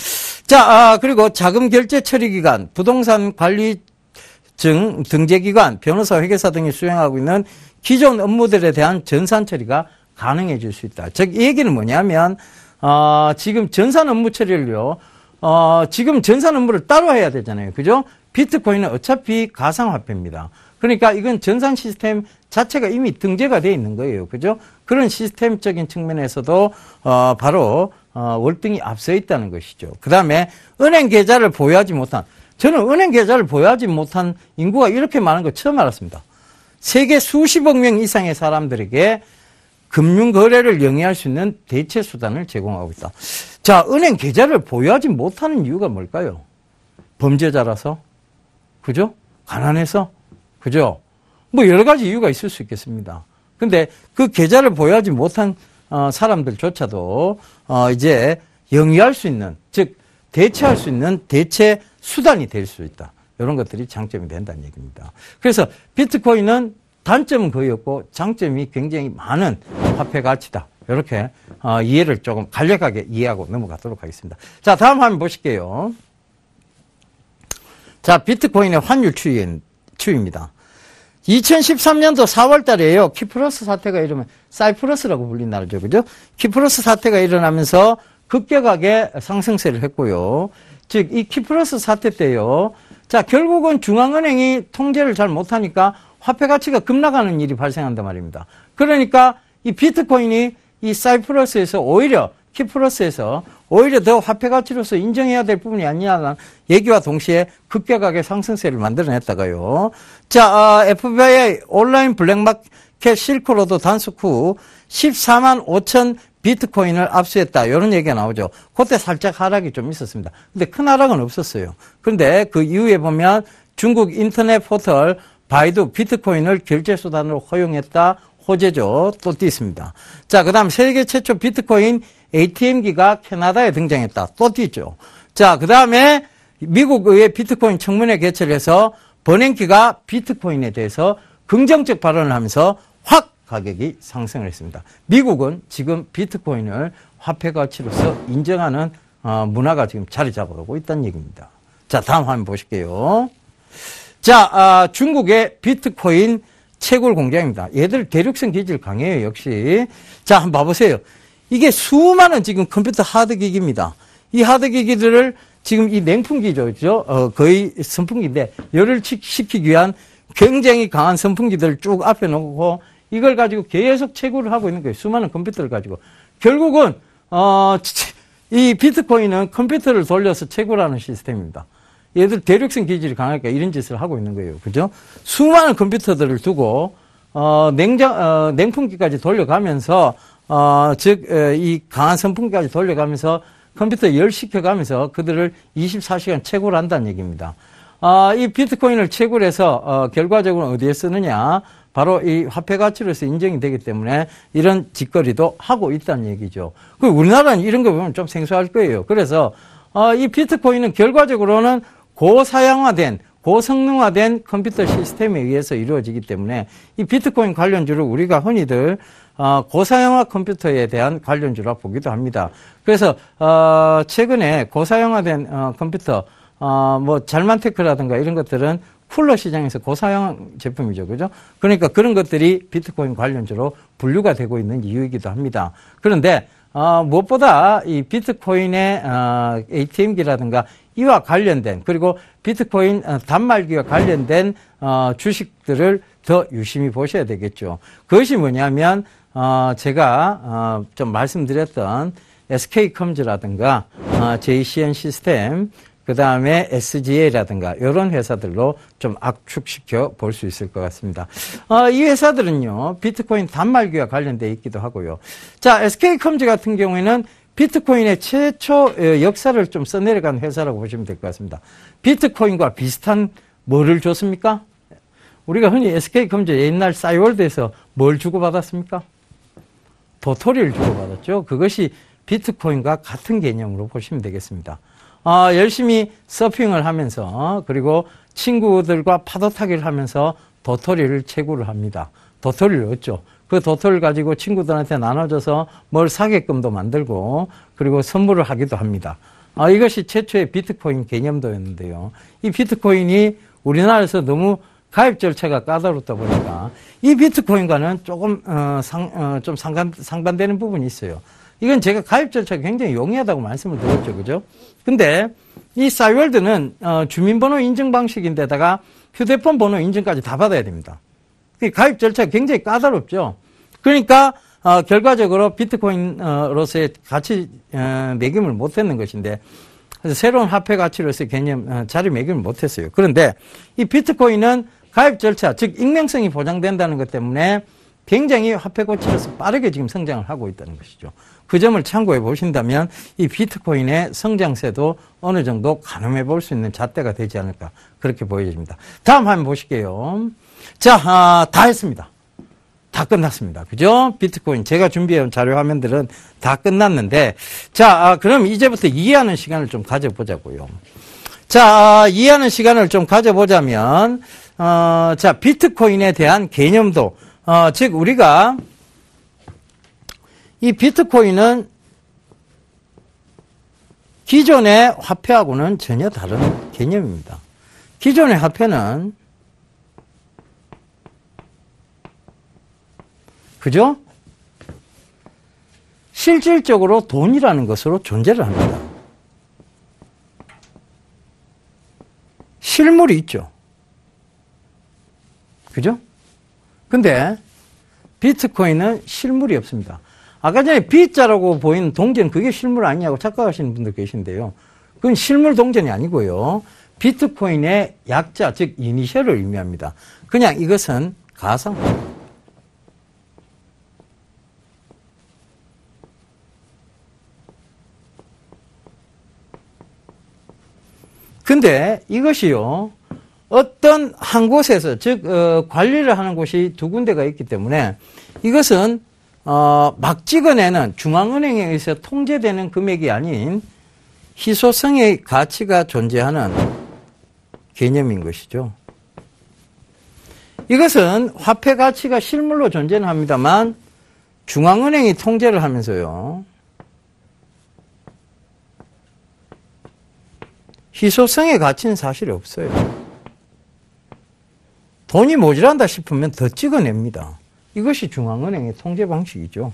Speaker 1: 자, 그리고 자금 결제 처리 기관, 부동산 관리증 등재 기관, 변호사, 회계사 등이 수행하고 있는 기존 업무들에 대한 전산 처리가 가능해질 수 있다. 즉, 이 얘기는 뭐냐면 지금 전산 업무 처리를요. 지금 전산 업무를 따로 해야 되잖아요. 그죠? 비트코인은 어차피 가상화폐입니다. 그러니까 이건 전산 시스템 자체가 이미 등재가 되어 있는 거예요. 그죠? 그런 시스템적인 측면에서도 바로 월등히 앞서 있다는 것이죠. 그 다음에 은행 계좌를 보유하지 못한, 저는 은행 계좌를 보유하지 못한 인구가 이렇게 많은 거 처음 알았습니다. 세계 수십억 명 이상의 사람들에게 금융거래를 영위할 수 있는 대체 수단을 제공하고 있다. 자, 은행 계좌를 보유하지 못하는 이유가 뭘까요? 범죄자라서? 그죠? 가난해서? 그죠? 뭐 여러 가지 이유가 있을 수 있겠습니다. 근데 그 계좌를 보유하지 못한 사람들조차도 이제 영위할 수 있는, 즉 대체할 수 있는 대체 수단이 될 수 있다. 이런 것들이 장점이 된다는 얘기입니다. 그래서 비트코인은 단점은 거의 없고 장점이 굉장히 많은 화폐 가치다. 이렇게 이해를 조금 간략하게 이해하고 넘어가도록 하겠습니다. 자, 다음 화면 보실게요. 자, 비트코인의 환율 추이입니다. 2013년도 4월 달에요. 키프로스 사태가 일어나면, 사이프러스라고 불린 날이죠. 그죠? 키프로스 사태가 일어나면서 급격하게 상승세를 했고요. 즉, 이 키프로스 사태 때요. 자, 결국은 중앙은행이 통제를 잘 못하니까 화폐 가치가 급락하는 일이 발생한단 말입니다. 그러니까 이 비트코인이 이 사이프러스에서 오히려 키프로스에서 오히려 더 화폐 가치로서 인정해야 될 부분이 아니냐는 얘기와 동시에 급격하게 상승세를 만들어냈다가요. 자, FBI 온라인 블랙마켓 실크로드 단속 후 14만 5천 비트코인을 압수했다. 이런 얘기가 나오죠. 그때 살짝 하락이 좀 있었습니다. 근데 큰 하락은 없었어요. 그런데 그 이후에 보면 중국 인터넷 포털 바이두 비트코인을 결제 수단으로 허용했다. 호재죠. 또 띄 있습니다. 자, 그 다음 세계 최초 비트코인 ATM기가 캐나다에 등장했다. 또 띄죠. 자, 그 다음에 미국의 비트코인 청문회 개최를 해서 버냉키가 비트코인에 대해서 긍정적 발언을 하면서 확 가격이 상승을 했습니다. 미국은 지금 비트코인을 화폐 가치로서 인정하는 문화가 지금 자리 잡아가고 있다는 얘기입니다. 자, 다음 화면 보실게요. 자, 중국의 비트코인 채굴 공장입니다. 얘들 대륙성 기질 강해요, 역시. 자, 한번 봐보세요. 이게 수많은 지금 컴퓨터 하드기기입니다. 이 하드기기들을 지금 이 냉풍기죠, 그죠? 거의 선풍기인데, 열을 식히기 위한 굉장히 강한 선풍기들을 쭉 앞에 놓고, 이걸 가지고 계속 채굴을 하고 있는 거예요. 수많은 컴퓨터를 가지고. 결국은, 이 비트코인은 컴퓨터를 돌려서 채굴하는 시스템입니다. 얘들 대륙성 기질이 강하니까 이런 짓을 하고 있는 거예요. 그죠? 수많은 컴퓨터들을 두고, 냉풍기까지 돌려가면서, 이 강한 선풍기까지 돌려가면서 컴퓨터 열시켜가면서 그들을 24시간 채굴을 한다는 얘기입니다. 이 비트코인을 채굴해서, 결과적으로 어디에 쓰느냐. 바로 이 화폐 가치로서 인정이 되기 때문에 이런 짓거리도 하고 있다는 얘기죠. 우리나라는 이런 거 보면 좀 생소할 거예요. 그래서, 이 비트코인은 결과적으로는 고사양화된, 고성능화된 컴퓨터 시스템에 의해서 이루어지기 때문에 이 비트코인 관련주를 우리가 흔히들 고사양화 컴퓨터에 대한 관련주라 보기도 합니다. 그래서 최근에 고사양화된 컴퓨터, 뭐 잘만테크라든가 이런 것들은 쿨러 시장에서 고사양 제품이죠. 그죠? 그러니까 그런 것들이 비트코인 관련주로 분류가 되고 있는 이유이기도 합니다. 그런데 무엇보다 이 비트코인의 ATM기라든가 이와 관련된, 그리고 비트코인 단말기와 관련된 주식들을 더 유심히 보셔야 되겠죠. 그것이 뭐냐면 제가 좀 말씀드렸던 SK컴즈라든가 JCN 시스템, 그 다음에 SGA라든가 이런 회사들로 좀 압축시켜 볼 수 있을 것 같습니다. 이 회사들은요, 비트코인 단말기와 관련되어 있기도 하고요. 자, SK컴즈 같은 경우에는 비트코인의 최초 역사를 좀 써내려간 회사라고 보시면 될 것 같습니다. 비트코인과 비슷한 뭐를 줬습니까? 우리가 흔히 SK컴퓨터 옛날 싸이월드에서 뭘 주고받았습니까? 도토리를 주고받았죠. 그것이 비트코인과 같은 개념으로 보시면 되겠습니다. 열심히 서핑을 하면서 그리고 친구들과 파도 타기를 하면서 도토리를 채굴을 합니다. 도토리를 얻죠. 그 도토리를 가지고 친구들한테 나눠줘서 뭘 사게끔도 만들고 그리고 선물을 하기도 합니다. 이것이 최초의 비트코인 개념도였는데요. 이 비트코인이 우리나라에서 너무 가입 절차가 까다롭다 보니까 이 비트코인과는 조금 좀 상반되는 부분이 있어요. 이건 제가 가입 절차가 굉장히 용이하다고 말씀을 드렸죠. 그죠? 근데 이 싸이월드는 주민번호 인증 방식인데다가 휴대폰 번호 인증까지 다 받아야 됩니다. 가입 절차가 굉장히 까다롭죠. 그러니까 결과적으로 비트코인으로서의 가치 매김을 못했는 것인데 그래서 새로운 화폐 가치로서의 개념 자리매김을 못했어요. 그런데 이 비트코인은 가입 절차, 즉 익명성이 보장된다는 것 때문에 굉장히 화폐 가치로서 빠르게 지금 성장을 하고 있다는 것이죠. 그 점을 참고해 보신다면 이 비트코인의 성장세도 어느 정도 가늠해 볼 수 있는 잣대가 되지 않을까 그렇게 보여집니다. 다음 화면 보실게요. 자, 다 했습니다. 다 끝났습니다. 그죠? 비트코인 제가 준비해온 자료 화면들은 다 끝났는데 자, 그럼 이제부터 이해하는 시간을 좀 가져보자고요. 자, 이해하는 시간을 좀 가져보자면 자, 비트코인에 대한 개념도 즉 우리가 이 비트코인은 기존의 화폐하고는 전혀 다른 개념입니다. 기존의 화폐는 그죠? 실질적으로 돈이라는 것으로 존재를 합니다. 실물이 있죠. 그죠? 근데 비트코인은 실물이 없습니다. 아까 전에 B자라고 보이는 동전 그게 실물 아니냐고 착각하시는 분들 계신데요. 그건 실물 동전이 아니고요. 비트코인의 약자, 즉 이니셜을 의미합니다. 그냥 이것은 가상화입니다. 근데 이것이요, 어떤 한 곳에서, 즉, 관리를 하는 곳이 두 군데가 있기 때문에 이것은, 막 찍어내는 중앙은행에 의해서 통제되는 금액이 아닌 희소성의 가치가 존재하는 개념인 것이죠. 이것은 화폐 가치가 실물로 존재는 합니다만 중앙은행이 통제를 하면서요, 희소성의 가치는 사실 없어요. 돈이 모자란다 싶으면 더 찍어냅니다. 이것이 중앙은행의 통제 방식이죠.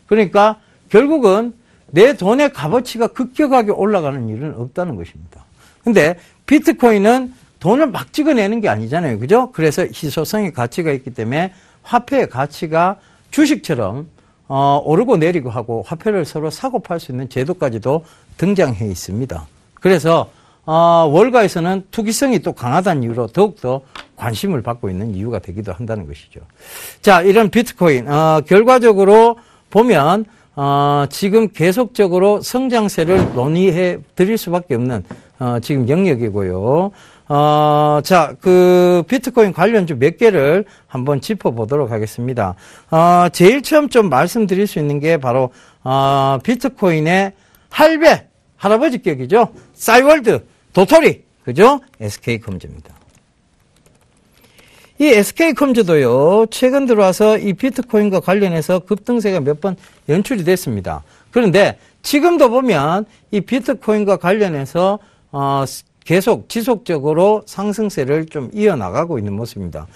Speaker 1: 그러니까 결국은 내 돈의 값어치가 급격하게 올라가는 일은 없다는 것입니다. 근데 비트코인은 돈을 막 찍어내는 게 아니잖아요. 그죠? 그래서 희소성의 가치가 있기 때문에 화폐의 가치가 주식처럼 오르고 내리고 하고 화폐를 서로 사고 팔 수 있는 제도까지도 등장해 있습니다. 그래서 월가에서는 투기성이 또 강하다는 이유로 더욱더 관심을 받고 있는 이유가 되기도 한다는 것이죠. 자, 이런 비트코인, 결과적으로 보면, 지금 계속적으로 성장세를 논의해 드릴 수밖에 없는, 지금 영역이고요. 자, 그 비트코인 관련주 몇 개를 한번 짚어보도록 하겠습니다. 제일 처음 좀 말씀드릴 수 있는 게 바로, 비트코인의 할배, 할아버지 격이죠. 싸이월드, 도토리, 그죠? SK컴즈입니다. 이 SK컴즈도요, 최근 들어와서 이 비트코인과 관련해서 급등세가 몇 번 연출이 됐습니다. 그런데 지금도 보면 이 비트코인과 관련해서 계속 지속적으로 상승세를 좀 이어나가고 있는 모습입니다.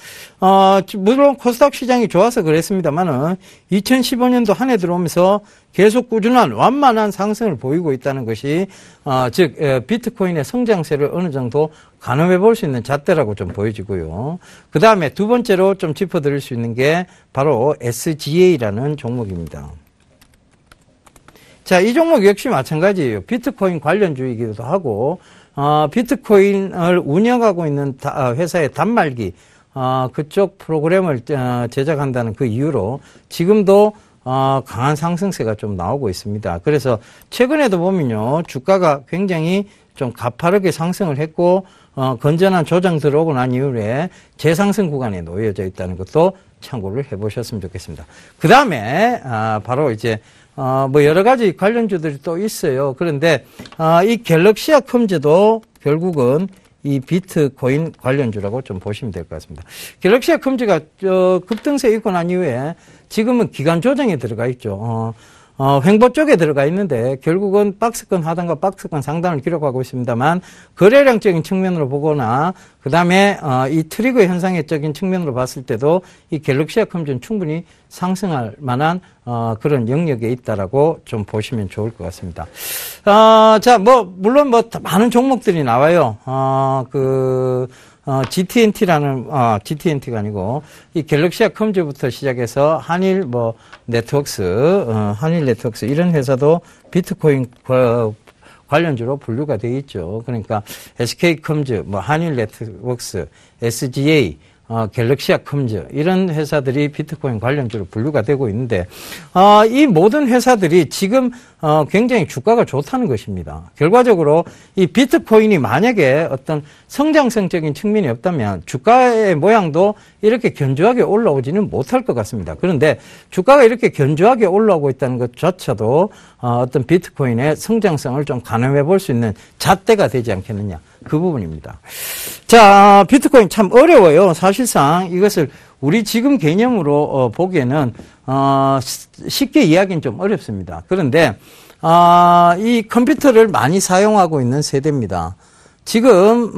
Speaker 1: 물론 코스닥 시장이 좋아서 그랬습니다만은 2015년도 한 해 들어오면서 계속 꾸준한 완만한 상승을 보이고 있다는 것이 즉 비트코인의 성장세를 어느 정도 가늠해 볼 수 있는 잣대라고 좀 보여지고요. 그 다음에 두 번째로 좀 짚어드릴 수 있는 게 바로 SGA라는 종목입니다. 자, 이 종목 역시 마찬가지예요. 비트코인 관련주이기도 하고 비트코인을 운영하고 있는 회사의 단말기 그쪽 프로그램을 제작한다는 그 이유로 지금도 강한 상승세가 좀 나오고 있습니다. 그래서 최근에도 보면요, 주가가 굉장히 좀 가파르게 상승을 했고 건전한 조정 들어오고 난 이후에 재상승 구간에 놓여져 있다는 것도 참고를 해보셨으면 좋겠습니다. 그 다음에 바로 이제 뭐 여러 가지 관련주들이 또 있어요. 그런데 이 갤럭시아 컴즈도 결국은 이 비트코인 관련주라고 좀 보시면 될 것 같습니다. 갤럭시아 컴즈가 급등세 있고 난 이후에 지금은 기간 조정에 들어가 있죠. 횡보 쪽에 들어가 있는데 결국은 박스권 하단과 박스권 상단을 기록하고 있습니다만 거래량적인 측면으로 보거나 그 다음에 이 트리거 현상적인 측면으로 봤을 때도 이 갤럭시아 컴즈는 충분히 상승할 만한 그런 영역에 있다라고 좀 보시면 좋을 것 같습니다. 자, 물론 많은 종목들이 나와요. GTNT가 아니고, 이 갤럭시아 컴즈부터 시작해서 한일 한일 네트워크스, 이런 회사도 비트코인 관련주로 분류가 되어 있죠. 그러니까 SK 컴즈, 한일 네트워크스, SGA, 갤럭시아 컴즈, 이런 회사들이 비트코인 관련주로 분류가 되고 있는데, 이 모든 회사들이 지금, 굉장히 주가가 좋다는 것입니다. 결과적으로 이 비트코인이 만약에 어떤 성장성적인 측면이 없다면 주가의 모양도 이렇게 견조하게 올라오지는 못할 것 같습니다. 그런데 주가가 이렇게 견조하게 올라오고 있다는 것조차도 어떤 비트코인의 성장성을 좀 가늠해 볼 수 있는 잣대가 되지 않겠느냐. 그 부분입니다. 자, 비트코인 참 어려워요. 사실상 이것을 우리 지금 개념으로 보기에는 쉽게 이야기는 좀 어렵습니다. 그런데 이 컴퓨터를 많이 사용하고 있는 세대입니다. 지금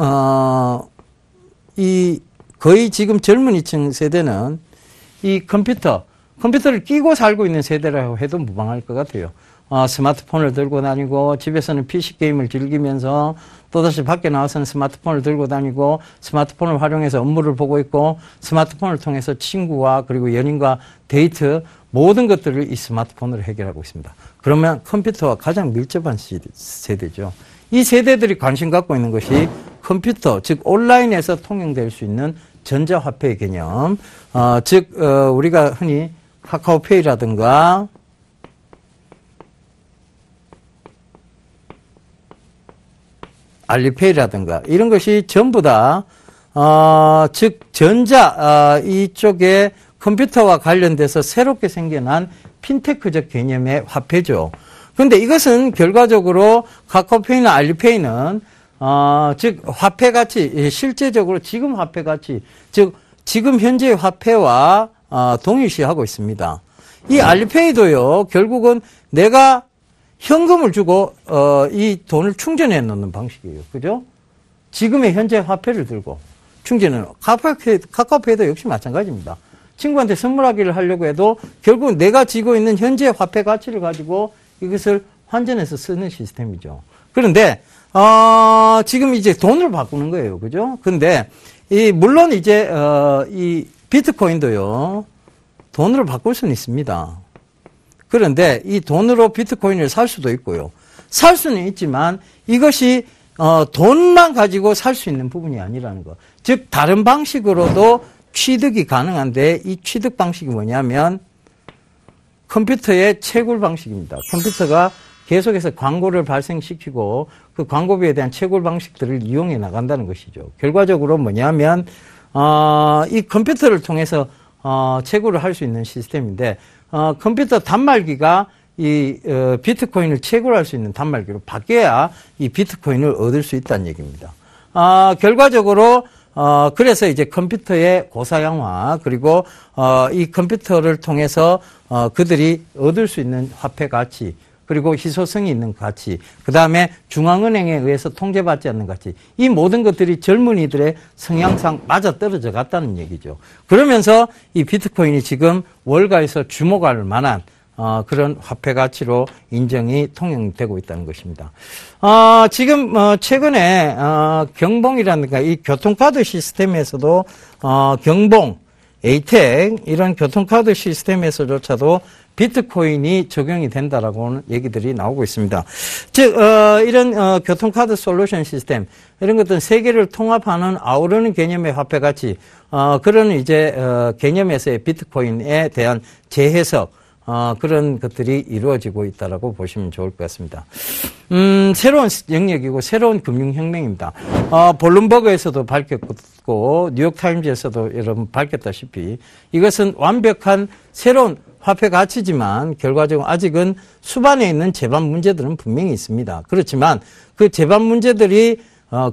Speaker 1: 거의 지금 젊은이층 세대는 이 컴퓨터를 끼고 살고 있는 세대라고 해도 무방할 것 같아요. 스마트폰을 들고 다니고 집에서는 PC 게임을 즐기면서 또다시 밖에 나와서는 스마트폰을 들고 다니고 스마트폰을 활용해서 업무를 보고 있고 스마트폰을 통해서 친구와 그리고 연인과 데이트 모든 것들을 이 스마트폰으로 해결하고 있습니다. 그러면 컴퓨터와 가장 밀접한 세대죠. 이 세대들이 관심 갖고 있는 것이 컴퓨터, 즉 온라인에서 통용될 수 있는 전자화폐의 개념, 우리가 흔히 카카오페이라든가 알리페이라든가 이런 것이 전부 다 이쪽에 컴퓨터와 관련돼서 새롭게 생겨난 핀테크적 개념의 화폐죠. 그런데 이것은 결과적으로 카카오페이나 알리페이는 화폐 가치, 실제적으로 지금 화폐 가치, 즉 지금 현재의 화폐와 동일시하고 있습니다. 이 알리페이도요, 결국은 내가 현금을 주고 이 돈을 충전해 놓는 방식이에요. 그죠? 지금의 현재 화폐를 들고 충전해 놓는. 카카오페이도 역시 마찬가지입니다. 친구한테 선물하기를 하려고 해도 결국 내가 쥐고 있는 현재 화폐 가치를 가지고 이것을 환전해서 쓰는 시스템이죠. 그런데 지금 이제 돈을 바꾸는 거예요. 그죠? 근데 물론 이제 이 비트코인도요. 돈으로 바꿀 수는 있습니다. 그런데 이 돈으로 비트코인을 살 수도 있고요. 살 수는 있지만 이것이 돈만 가지고 살 수 있는 부분이 아니라는 거. 즉 다른 방식으로도 취득이 가능한데 이 취득 방식이 뭐냐면 컴퓨터의 채굴 방식입니다. 컴퓨터가 계속해서 광고를 발생시키고 그 광고비에 대한 채굴 방식들을 이용해 나간다는 것이죠. 결과적으로 뭐냐면 이 컴퓨터를 통해서 채굴을 할 수 있는 시스템인데 컴퓨터 단말기가 이 비트코인을 채굴할 수 있는 단말기로 바뀌어야 이 비트코인을 얻을 수 있다는 얘기입니다. 결과적으로 그래서 이제 컴퓨터의 고사양화 그리고 이 컴퓨터를 통해서 그들이 얻을 수 있는 화폐 가치 그리고 희소성이 있는 가치, 그 다음에 중앙은행에 의해서 통제받지 않는 가치, 이 모든 것들이 젊은이들의 성향상 맞아떨어져 갔다는 얘기죠. 그러면서 이 비트코인이 지금 월가에서 주목할 만한 그런 화폐 가치로 인정이 통용되고 있다는 것입니다. 지금 최근에 경봉이라든가 이 교통카드 시스템에서도 경봉, 에이텍 이런 교통카드 시스템에서조차도 비트코인이 적용이 된다라고는 얘기들이 나오고 있습니다. 즉 이런 교통카드 솔루션 시스템 이런 것들은 세계를 통합하는 아우르는 개념의 화폐 가치 그런 이제 개념에서의 비트코인에 대한 재해석 그런 것들이 이루어지고 있다라고 보시면 좋을 것 같습니다. 새로운 영역이고 새로운 금융혁명입니다. 블룸버그에서도 밝혔고 뉴욕타임즈에서도 여러분 밝혔다시피 이것은 완벽한 새로운 화폐 가치지만 결과적으로 아직은 수반에 있는 제반 문제들은 분명히 있습니다. 그렇지만 그 제반 문제들이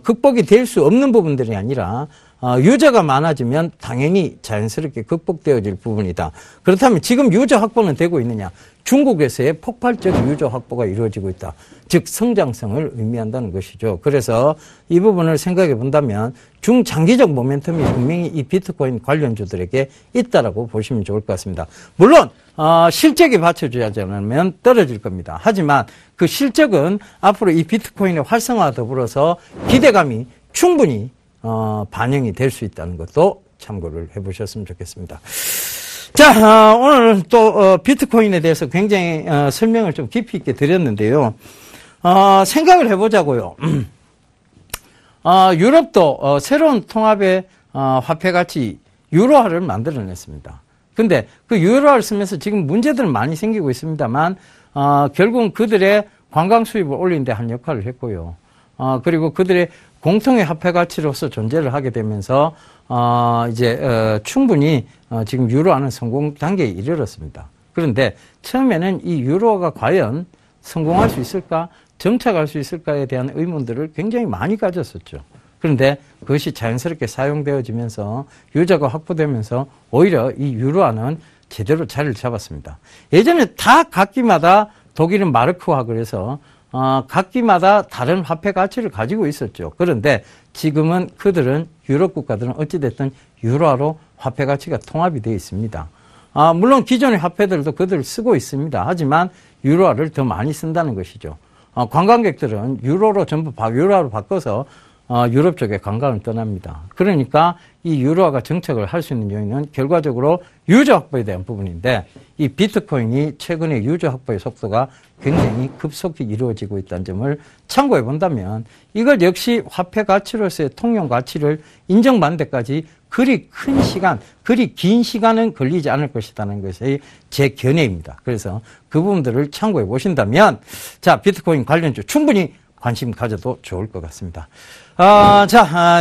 Speaker 1: 극복이 될 수 없는 부분들이 아니라 유저가 많아지면 당연히 자연스럽게 극복되어질 부분이다. 그렇다면 지금 유저 확보는 되고 있느냐? 중국에서의 폭발적 유저 확보가 이루어지고 있다. 즉 성장성을 의미한다는 것이죠. 그래서 이 부분을 생각해 본다면 중장기적 모멘텀이 분명히 이 비트코인 관련주들에게 있다라고 보시면 좋을 것 같습니다. 물론 실적이 받쳐줘야지 않으면 떨어질 겁니다. 하지만 그 실적은 앞으로 이 비트코인의 활성화와 더불어서 기대감이 충분히 반영이 될 수 있다는 것도 참고를 해보셨으면 좋겠습니다. 자, 오늘 또 비트코인에 대해서 굉장히 설명을 좀 깊이 있게 드렸는데요. 생각을 해보자고요. 유럽도 새로운 통합의 화폐 가치 유로화를 만들어냈습니다. 근데 그 유로화를 쓰면서 지금 문제들은 많이 생기고 있습니다만 결국은 그들의 관광 수입을 올리는 데 한 역할을 했고요. 그리고 그들의 공통의 화폐 가치로서 존재를 하게 되면서 이제 충분히 지금 유로화는 성공 단계에 이르렀습니다. 그런데 처음에는 이 유로화가 과연 성공할 수 있을까, 정착할 수 있을까에 대한 의문들을 굉장히 많이 가졌었죠. 그런데 그것이 자연스럽게 사용되어지면서 유저가 확보되면서 오히려 이 유로화는 제대로 자리를 잡았습니다. 예전에 다 각기마다 독일은 마르크화 그래서 각기마다 다른 화폐 가치를 가지고 있었죠. 그런데 지금은 그들은 유럽 국가들은 어찌됐든 유로화로 화폐 가치가 통합이 되어 있습니다. 물론 기존의 화폐들도 그들을 쓰고 있습니다. 하지만 유로화를 더 많이 쓴다는 것이죠. 관광객들은 유로로 전부 유로화로 바꿔서 유럽 쪽에 관광을 떠납니다. 그러니까 이 유로화가 정착을 할 수 있는 요인은 결과적으로 유저 확보에 대한 부분인데 이 비트코인이 최근에 유저 확보의 속도가 굉장히 급속히 이루어지고 있다는 점을 참고해 본다면 이걸 역시 화폐 가치로서의 통용 가치를 인정받는 데까지 그리 큰 시간, 그리 긴 시간은 걸리지 않을 것이라는 것이 제 견해입니다. 그래서 그 부분들을 참고해 보신다면 자, 비트코인 관련주 충분히 관심 가져도 좋을 것 같습니다.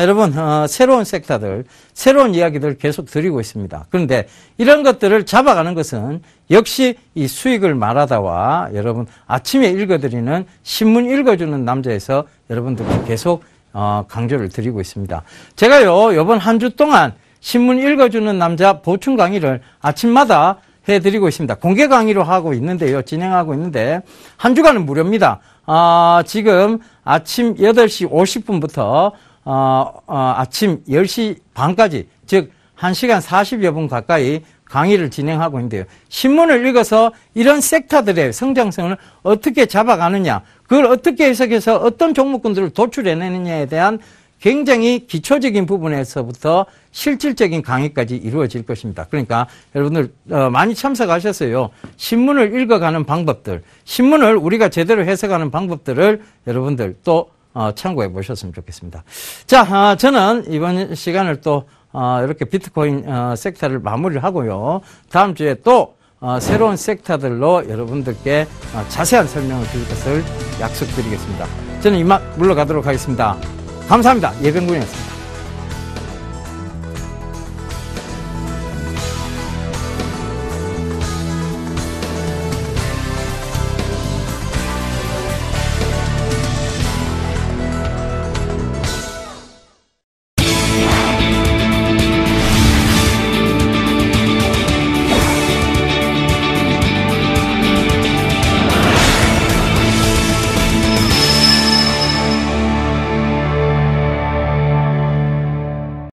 Speaker 1: 여러분, 새로운 섹터들, 새로운 이야기들 계속 드리고 있습니다. 그런데 이런 것들을 잡아가는 것은 역시 이 수익을 말하다와 여러분 아침에 읽어드리는 신문 읽어주는 남자에서 여러분들께 계속 강조를 드리고 있습니다. 제가요, 이번 한 주 동안 신문 읽어주는 남자 보충 강의를 아침마다 해드리고 있습니다. 공개 강의로 하고 있는데요. 진행하고 있는데 한 주간은 무료입니다. 지금 아침 8시 50분부터 아침 10시 반까지 즉 1시간 40여 분 가까이 강의를 진행하고 있는데요. 신문을 읽어서 이런 섹터들의 성장성을 어떻게 잡아가느냐, 그걸 어떻게 해석해서 어떤 종목군들을 도출해내느냐에 대한 굉장히 기초적인 부분에서부터 실질적인 강의까지 이루어질 것입니다. 그러니까 여러분들 많이 참석하셨어요. 신문을 읽어가는 방법들, 신문을 우리가 제대로 해석하는 방법들을 여러분들 또 참고해 보셨으면 좋겠습니다. 자, 저는 이번 시간을 또 이렇게 비트코인 섹터를 마무리를 하고요. 다음 주에 또 새로운 섹터들로 여러분들께 자세한 설명을 드릴 것을 약속드리겠습니다. 저는 이만 물러가도록 하겠습니다. 감사합니다. 예병군이었습니다.